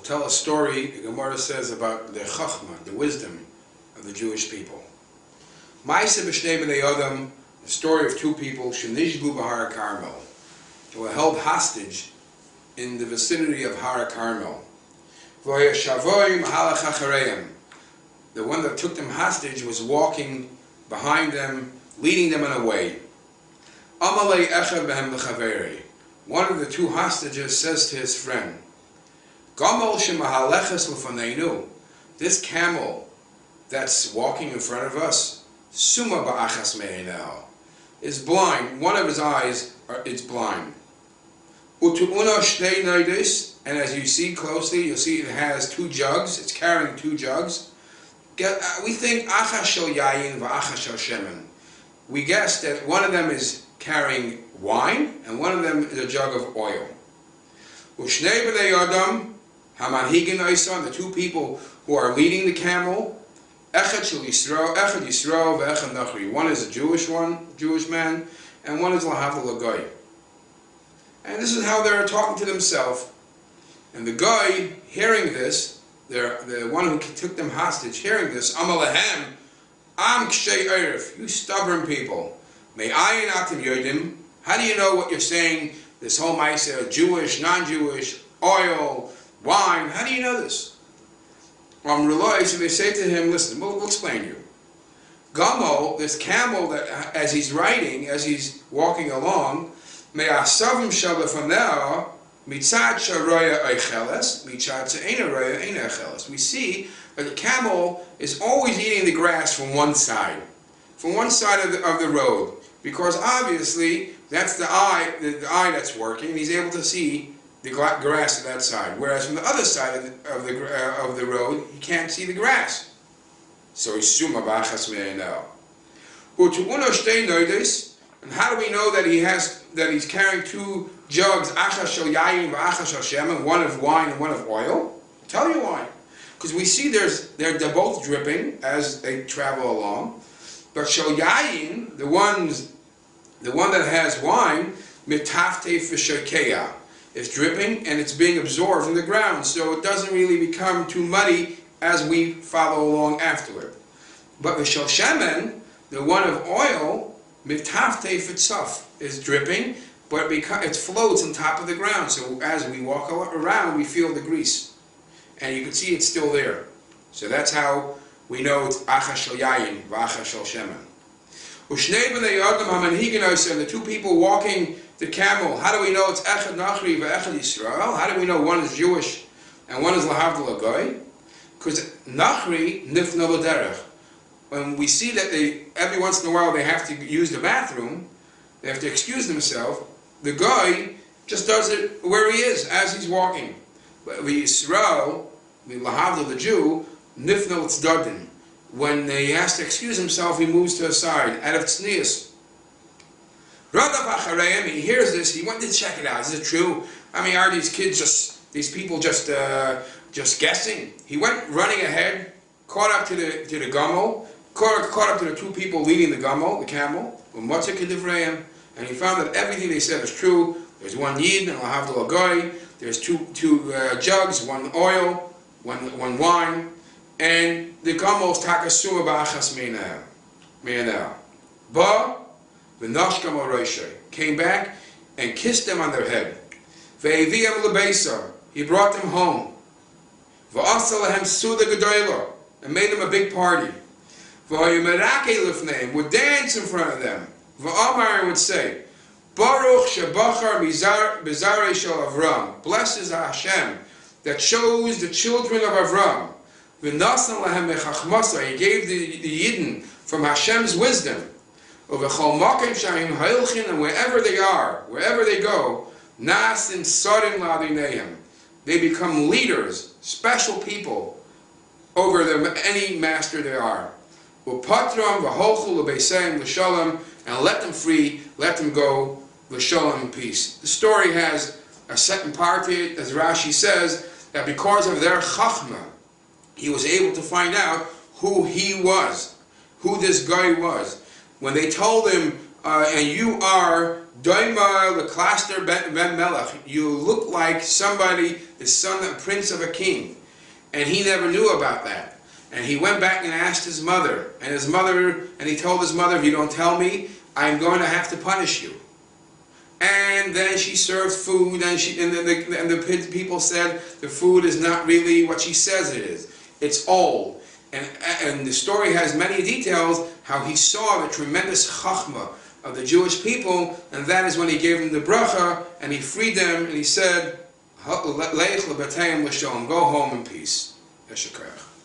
tell a story, the Gemara says, about the chachma, the wisdom of the Jewish people. Ma'aseh b'shnei b'nei Adam, the story of two people, shenishbu b'Har Carmel, who were held hostage in the vicinity of Har Carmel. V'yashavoyim halach achareim. The one that took them hostage was walking behind them, leading them on a way. Amalei echad behem l'chaveri. One of the two hostages says to his friend, Gamol shemahaleches l'faneinu. This camel that's walking in front of us, suma ba'achas me'enel, is blind. One of his eyes is blind. Utu'una shnei neides, and as you see closely, you'll see it has two jugs. It's carrying two jugs. We think achas shel yayin va'achas shel shemen. We guess that one of them is carrying wine, and one of them is a jug of oil. Ushnei b'nei Adam, hamanhigin oisan, the two people who are leading the camel, echad shel Yisrael, ve'echad nachri. One is a Jewish man, and one is lahavdil l'goy. And this is how they're talking to themselves. And the guy, hearing this, the one who took them hostage, hearing this, Amalehem, Am kshei eiref, you stubborn people. May ayin atim yodim. How do you know what you're saying? This whole ma'aseh, Jewish, non-Jewish, oil, wine. How do you know this? So they say to him, listen, we'll explain to you. Gamo, this camel that as he's riding, as he's walking along, may asavim shalafaneh mitzad sharoya eicheles, mitzad she'ena roya eina eicheles. We see that the camel is always eating the grass from one side of the road, because obviously that's the eye that's working, and he's able to see the grass on that side. Whereas from the other side of the road, he can't see the grass. So he's suma b'achas me'enel. Utu'uno shtei noides. And how do we know that he's carrying two jugs, achas shel yayin v'achas shel shemen, one of wine and one of oil? I'll tell you why. Because we see they're both dripping as they travel along. But shel yayin, the one that has wine, mitafte f'shakeya, is dripping and it's being absorbed from the ground, so it doesn't really become too muddy as we follow along afterward. But the shel shemen, the one of oil, mitafte f'tzaf, is dripping, but it floats on top of the ground. So as we walk around, we feel the grease, and you can see it's still there. So that's how we know it's achas shel yayin v'achas shel shemen. Ushnei b'nei Adam hamanhigin oisem, the two people walking the camel. How do we know it's echad nachri ve'echad Yisrael? How do we know one is Jewish and one is lahavdil l'goy? Because nachri nifna l'derech. When we see that every once in a while they have to use the bathroom, they have to excuse themselves, the guy just does it where he is, as he's walking. But the Yisrael, the lahavdil, the Jew, nifna l'tzdadin. When he has to excuse himself, he moves to a side, out of tznius. Radav achareim, he hears this, he went to check it out. Is it true? I mean, are these people just guessing? He went running ahead, caught up to the gamo, caught up to the two people leading the camel, and he found that everything they said is true. There's one yid and lahavdil l'goy. There's two jugs, one oil, one wine, and the gamo's takasuma ba'achas me'enel. Ba v'nashkam al came back and kissed them on their head. Ve'eviam lebeisa, he brought them home. V'asa lehem suda gedoyla, and made them a big party. V'ayumerake lifneim, would dance in front of them. V'amar would say, Baruch shebachar bizarei shel Avram, blessed is Hashem that chose the children of Avram. V'nasan lahem mechachmasa, he gave the Yidden from Hashem's wisdom. Uv'chol makim shahim hailchin, and wherever they are, wherever they go, nasin sarim la'adineihem, they become leaders, special people over them, any master they are. U'patram v'holchu l'beiseim l'shalom, and let them free, let them go l'shalom in peace. The story has a second part to it, as Rashi says, that because of their chachma, he was able to find out who he was, who this guy was. When they told him, and you are Doimar L'Klaster Ben Melech, you look like somebody, the son, a prince of a king. And he never knew about that. And he went back and asked his mother. And he told his mother, if you don't tell me, I'm going to have to punish you. And then she served food, and the people said the food is not really what she says it is. It's old. And the story has many details how he saw the tremendous chachma of the Jewish people, and that is when he gave them the bracha, and he freed them, and he said, Leich lebatayim l'shalom, go home in peace. Yeshakach.